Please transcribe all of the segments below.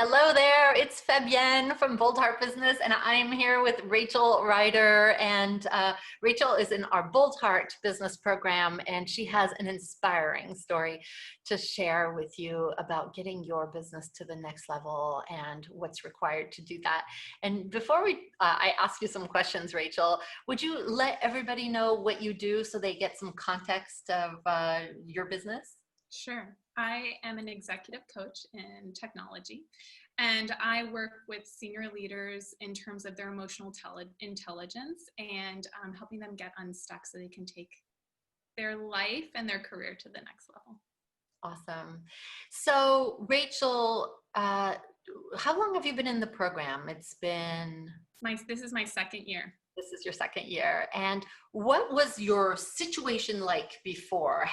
Hello there, it's Fabienne from Boldheart Business, and I'm here with Rachel Ryder. And Rachel is in our Boldheart Business program, and she has an inspiring story to share with you about getting your business to the next level and what's required to do that. And before I ask you some questions, Rachel, would you let everybody know what you do so they get some context of your business? Sure. I am an executive coach in technology, and I work with senior leaders in terms of their emotional intelligence and helping them get unstuck so they can take their life and their career to the next level. Awesome. So, Rachel, how long have you been in the program? This is my second year. This is your second year. And what was your situation like before?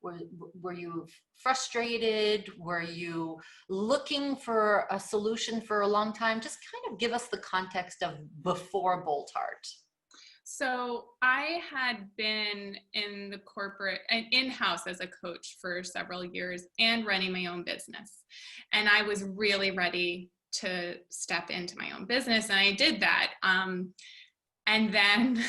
Were you frustrated? Were you looking for a solution for a long time? Just kind of give us the context of before Boldheart. So I had been in the corporate and in-house as a coach for several years and running my own business. And I was really ready to step into my own business, and I did that. And then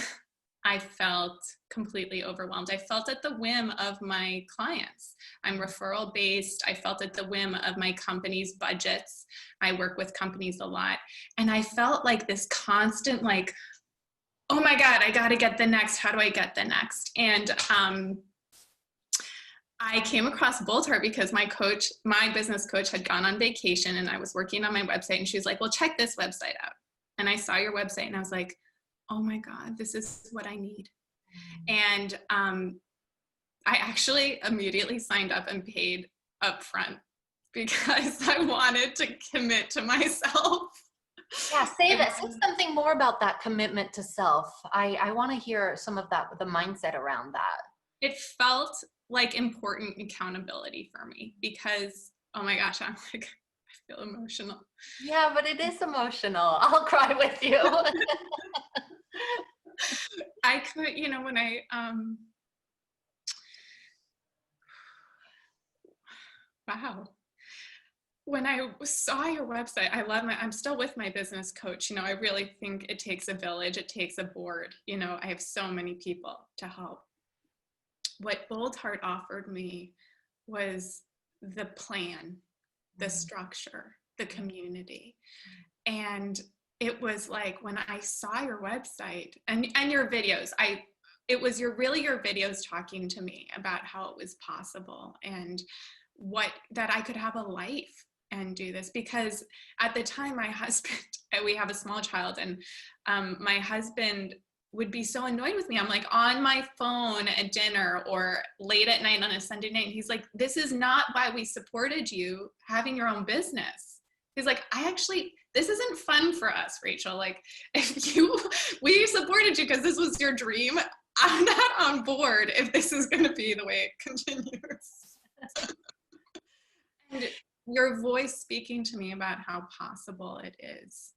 I felt completely overwhelmed. I felt at the whim of my clients. I'm referral based. I felt at the whim of my company's budgets. I work with companies a lot. And I felt like this constant, like, oh my God, I got to get the next. How do I get the next? And I came across Boldheart because my business coach, had gone on vacation, and I was working on my website, and she was like, well, check this website out. And I saw your website, and I was like, oh my God, this is what I need. And I actually immediately signed up and paid upfront because I wanted to commit to myself. Yeah, say something more about that commitment to self. I want to hear some of that, the mindset around that. It felt like important accountability for me because, oh my gosh, I feel emotional. Yeah, but it is emotional. I'll cry with you. I could, when wow. When I saw your website, I'm still with my business coach. I really think it takes a village. It takes a board. I have so many people to help. What Boldheart offered me was the plan, the structure, the community. And it was like when I saw your website and your videos, it was your videos talking to me about how it was possible and that I could have a life and do this. Because at the time, my husband, we have a small child, and my husband would be so annoyed with me. I'm like on my phone at dinner or late at night on a Sunday night. And he's like, this is not why we supported you having your own business. He's like, this isn't fun for us, Rachel. Like, we supported you because this was your dream. I'm not on board if this is going to be the way it continues. And your voice speaking to me about how possible it is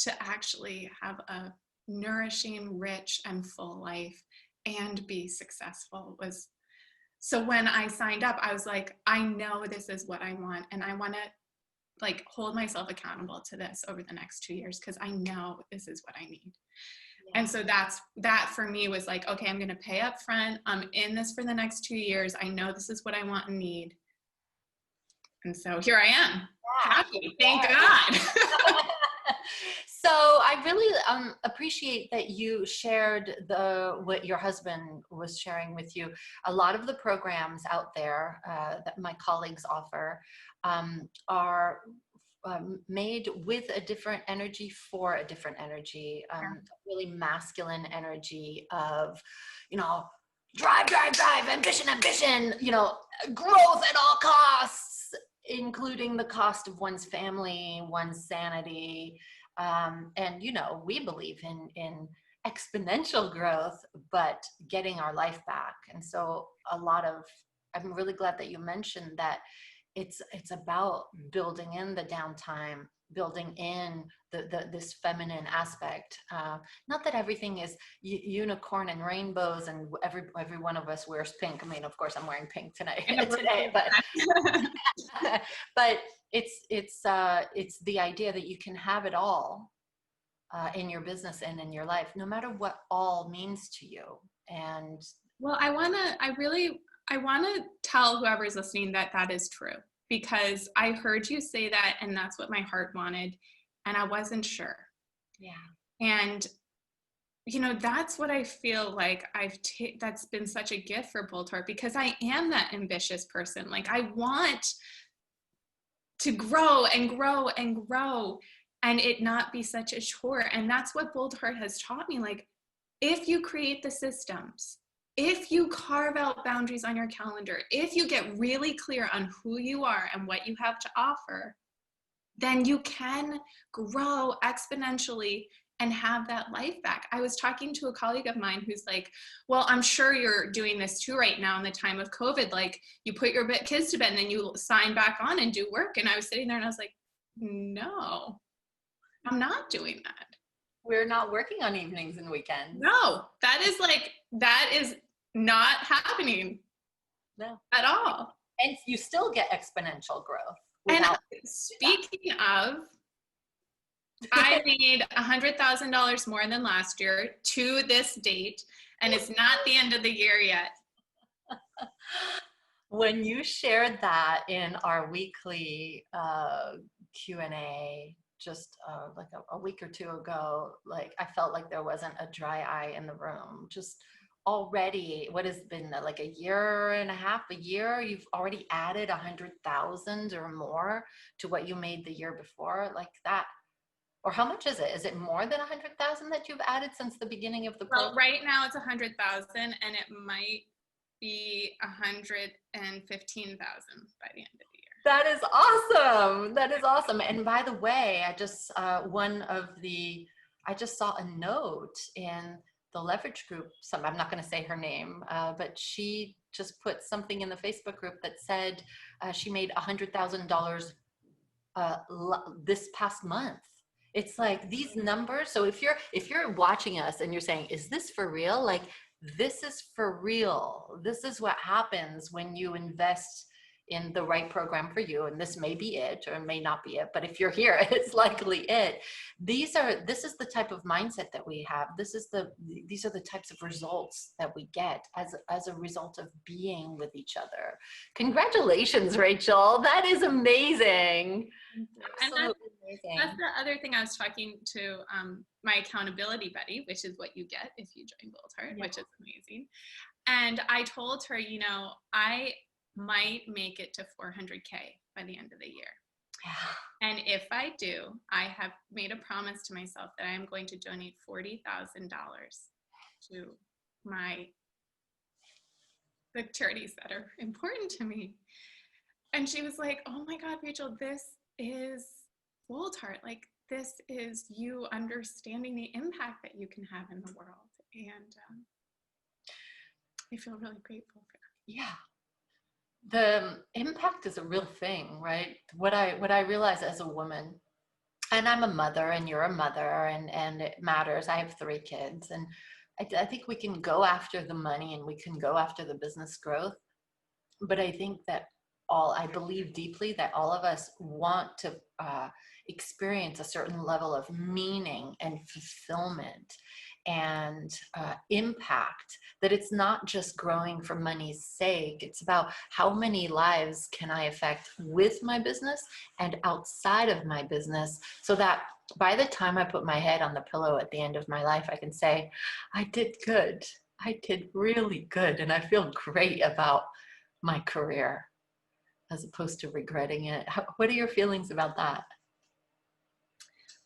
to actually have a nourishing, rich, and full life and be successful was. So when I signed up, I was like, I know this is what I want, and I want to hold myself accountable to this over the next 2 years because I know this is what I need. Yeah. And so that for me was like, okay, I'm going to pay up front. I'm in this for the next 2 years. I know this is what I want and need. And so here I am. Yeah. Happy. Thank God. So I really appreciate that you shared what your husband was sharing with you. A lot of the programs out there that my colleagues offer are made with a different energy for a different energy, really masculine energy of, drive, ambition, growth at all costs, including the cost of one's family, one's sanity. And, we believe in exponential growth, but getting our life back. And so I'm really glad that you mentioned that it's about building in the downtime, building in this feminine aspect. Not that everything is unicorn and rainbows and every one of us wears pink. I mean, of course I'm wearing pink today, but it's the idea that you can have it all in your business and in your life, no matter what all means to you. And Well, I want to tell whoever's listening that that is true, because I heard you say that and that's what my heart wanted and I wasn't sure. yeah, And you know, that's what I feel like that's been such a gift for Boldheart, because I am that ambitious person. Like I want to grow and grow and grow and it not be such a chore. And that's what Boldheart has taught me. Like if you create the systems, if you carve out boundaries on your calendar, if you get really clear on who you are and what you have to offer, then you can grow exponentially and have that life back. I was talking to a colleague of mine who's like, well, I'm sure you're doing this too right now in the time of COVID. Like you put your kids to bed and then you sign back on and do work. And I was sitting there and I was like, no, I'm not doing that. we're not working on evenings and weekends. No, that is not happening No. at all. And you still get exponential growth. And speaking of, I made $100,000 more than last year to this date, and it's not the end of the year yet. When you shared that in our weekly Q&A just like a week or two ago, like I felt like there wasn't a dry eye in the room. Just already, what has been like a year and a half, a year, you've already added 100,000 or more to what you made the year before, like that. Or how much is it? Is it more than 100,000 that you've added since the beginning of the program? Well, right now it's 100,000, and it might be 115,000 by the end of the year. That is awesome. That is awesome. And by the way, I just I just saw a note in the leverage group. I'm not going to say her name, but she just put something in the Facebook group that said she made $100,000 this past month. It's like these numbers. So if you're watching us and you're saying, is this for real? Like, this is for real. This is what happens when you invest in the right program for you. And this may be it, or it may not be it, but if you're here, it's likely it. This is the type of mindset that we have. These are the types of results that we get as a result of being with each other. Congratulations, Rachel. That is amazing. Absolutely amazing. That's the other thing. I was talking to my accountability buddy, which is what you get if you join Boldheart, which is amazing. And I told her, you know, I might make it to 400K by the end of the year. Yeah. And if I do, I have made a promise to myself that I am going to donate $40,000 to the charities that are important to me. And she was like, oh my God, Rachel, this is Boldheart. Like, this is you understanding the impact that you can have in the world. And I feel really grateful for that. Yeah. The impact is a real thing, right? What I realize as a woman, and I'm a mother and you're a mother, and it matters. I have 3 kids, and I think we can go after the money and we can go after the business growth. But I think that I believe deeply that all of us want to experience a certain level of meaning and fulfillment and impact, that it's not just growing for money's sake. It's about how many lives can I affect with my business and outside of my business, so that by the time I put my head on the pillow at the end of my life, I can say, I did good. I did really good. And I feel great about my career, as opposed to regretting it. What are your feelings about that?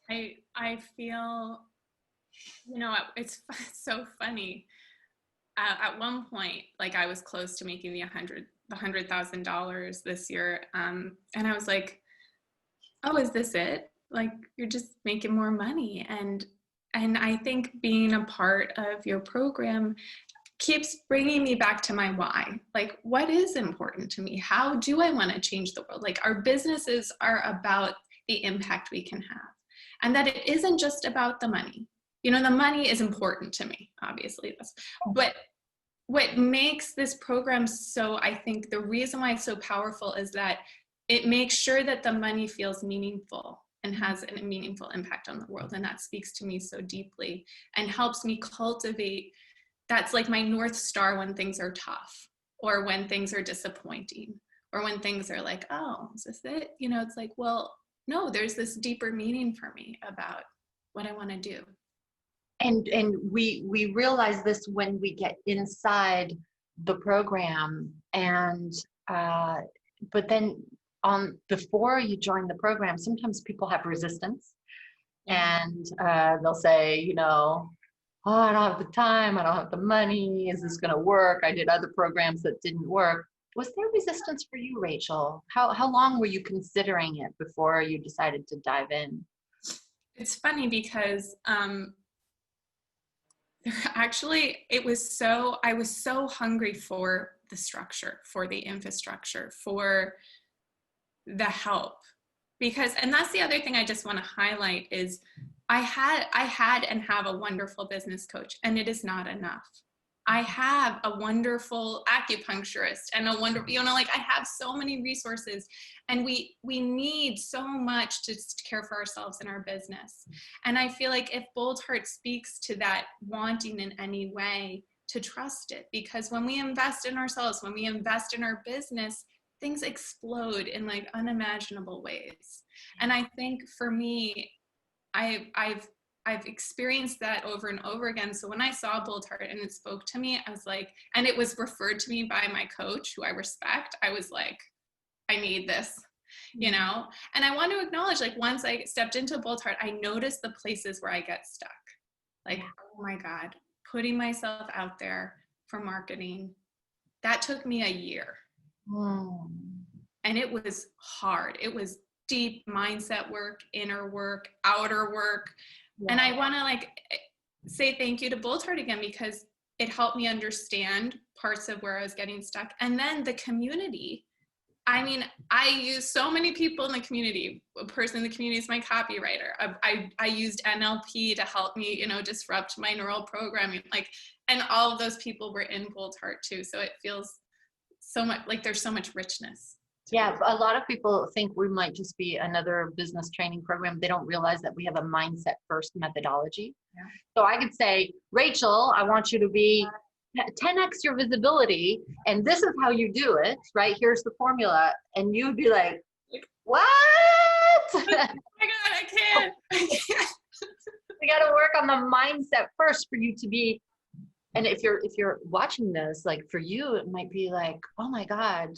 I feel, you know, it's so funny. At one point, like I was close to making the $100,000 this year, and I was like, "Oh, is this it? Like you're just making more money?" And I think being a part of your program keeps bringing me back to my why. Like, what is important to me? How do I want to change the world? Like, our businesses are about the impact we can have, and that it isn't just about the money. You know, the money is important to me, obviously, but what makes this program so, I think the reason why it's so powerful is that it makes sure that the money feels meaningful and has a meaningful impact on the world. And that speaks to me so deeply and helps me cultivate. That's like my North Star when things are tough, or when things are disappointing, or when things are like, oh, is this it? You know, it's like, well, no, there's this deeper meaning for me about what I want to do. And we realize this when we get inside the program, and but then before you join the program, sometimes people have resistance, and they'll say, you know, oh, I don't have the time, I don't have the money, is this going to work? I did other programs that didn't work. Was there resistance for you, Rachel? How long were you considering it before you decided to dive in? It's funny because actually, I was so hungry for the structure, for the infrastructure, for the help. Because, and that's the other thing I just want to highlight is I had and have a wonderful business coach, and it is not enough. I have a wonderful acupuncturist and a wonderful, you know, like I have so many resources, and we need so much to care for ourselves in our business. And I feel like if Boldheart speaks to that wanting in any way, to trust it, because when we invest in ourselves, when we invest in our business, things explode in like unimaginable ways. And I think for me, I've experienced that over and over again. So when I saw Boldheart and it spoke to me, I was like, and it was referred to me by my coach, who I respect, I was like, I need this, you know? And I want to acknowledge, like, once I stepped into Boldheart, I noticed the places where I get stuck. Like, oh my God, putting myself out there for marketing, that took me a year. And it was hard. It was deep mindset work, inner work, outer work. And I want to like say thank you to Boldheart again, because it helped me understand parts of where I was getting stuck. And then the community. I mean, I use so many people in the community. A person in the community is my copywriter. I used NLP to help me, you know, disrupt my neural programming. Like, and all of those people were in Boldheart too. So it feels so much like there's so much richness. Yeah, a lot of people think we might just be another business training program. They don't realize that we have a mindset first methodology. Yeah. So I could say, Rachel, I want you to be 10x your visibility, and this is how you do it, right? Here's the formula. And you'd be like, what? Oh my God, I can't. We got to work on the mindset first for you to be. And if you're watching this, like for you, it might be like, oh my God,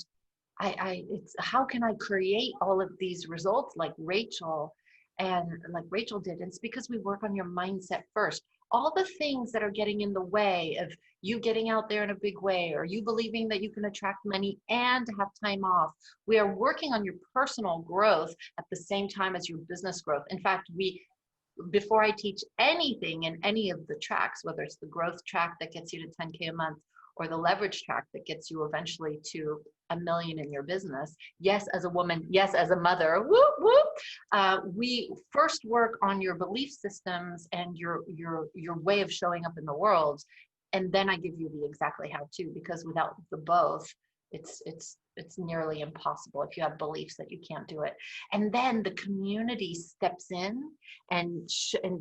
it's how can I create all of these results like Rachel did? And it's because we work on your mindset first. All the things that are getting in the way of you getting out there in a big way, or you believing that you can attract money and have time off. We are working on your personal growth at the same time as your business growth. In fact, before I teach anything in any of the tracks, whether it's the growth track that gets you to 10K a month, or the leverage track that gets you eventually to $1 million in your business. Yes, as a woman, yes, as a mother, whoop, whoop. We first work on your belief systems and your way of showing up in the world. And then I give you the exactly how to, because without the both, it's nearly impossible. If you have beliefs that you can't do it. And then the community steps in and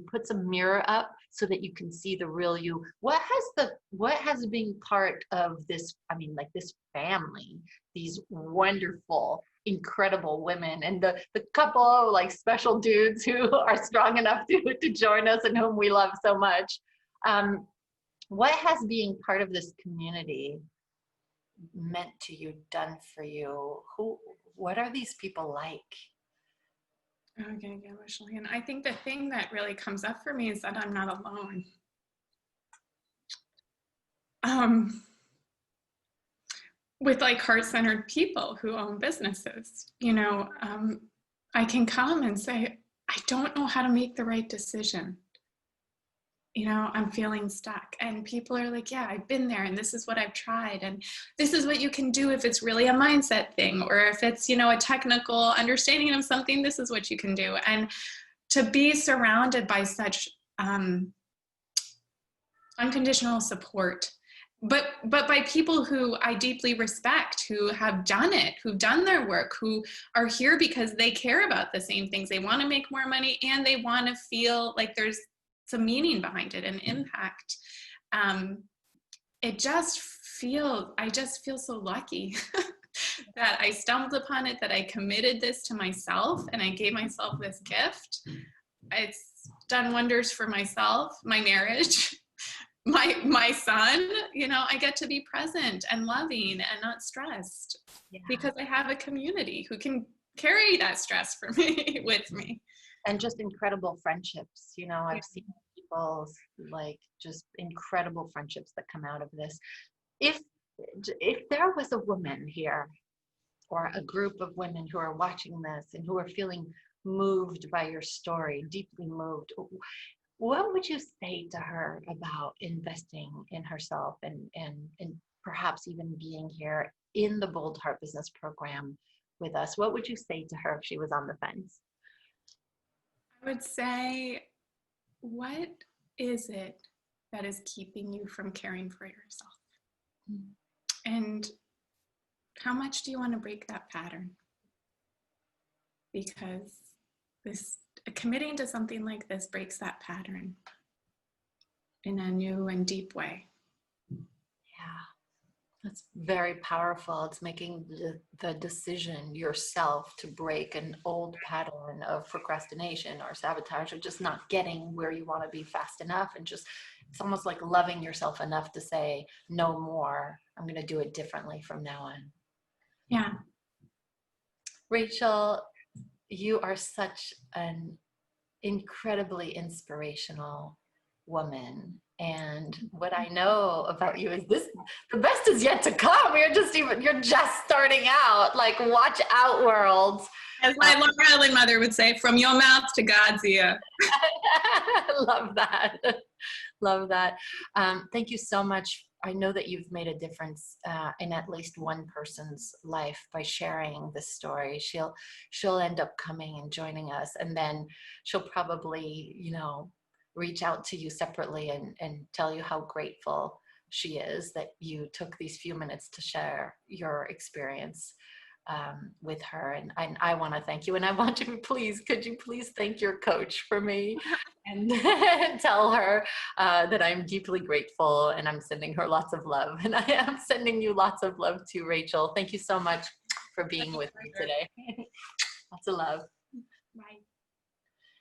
puts a mirror up so that you can see the real you. What has been part of this, I mean, like this family, these wonderful, incredible women, and the couple of like special dudes who are strong enough to join us and whom we love so much. What has being part of this community meant to you, done for you? What are these people like? Okay, yeah, emotionally. And I think the thing that really comes up for me is that I'm not alone. With like heart-centered people who own businesses, you know, I can come and say, I don't know how to make the right decision. You know, I'm feeling stuck. And people are like, yeah, I've been there, and this is what I've tried. And this is what you can do if it's really a mindset thing, or if it's, you know, a technical understanding of something, this is what you can do. And to be surrounded by such unconditional support but by people who I deeply respect, who have done it, who've done their work, who are here because they care about the same things. They want to make more money, and they want to feel like there's some meaning behind it and impact. I just feel so lucky that I stumbled upon it, that I committed this to myself, and I gave myself this gift. It's done wonders for myself, my marriage, my son. I get to be present and loving and not stressed, Yeah. because I have a community who can carry that stress for me with me. And just incredible friendships. I've seen people, like, just incredible friendships that come out of this. If there was a woman here, or a group of women who are watching this and who are feeling moved by your story, deeply moved, what would you say to her about investing in herself and perhaps even being here in the Boldheart Business Program with us? What would you say to her if she was on the fence? I would say, what is it that is keeping you from caring for yourself? And how much do you want to break that pattern? Because committing to something like this breaks that pattern in a new and deep way. Yeah, that's very powerful. It's making the decision yourself to break an old pattern of procrastination or sabotage, or just not getting where you want to be fast enough. And just, it's almost like loving yourself enough to say, no more. I'm going to do it differently from now on. Yeah. Rachel, you are such an incredibly inspirational woman. And what I know about you is the best is yet to come. You're just starting out. Like, watch out, world. As my Long Island mother would say, from your mouth to God's ear. Love that. Love that. Thank you so much. I know that you've made a difference in at least one person's life by sharing this story. She'll end up coming and joining us, and then she'll probably, reach out to you separately and tell you how grateful she is that you took these few minutes to share your experience with her. And I want to thank you. And I want to, could you please thank your coach for me and tell her that I'm deeply grateful, and I'm sending her lots of love. And I am sending you lots of love too, Rachel. Thank you so much for being with me today. Lots of love. Bye.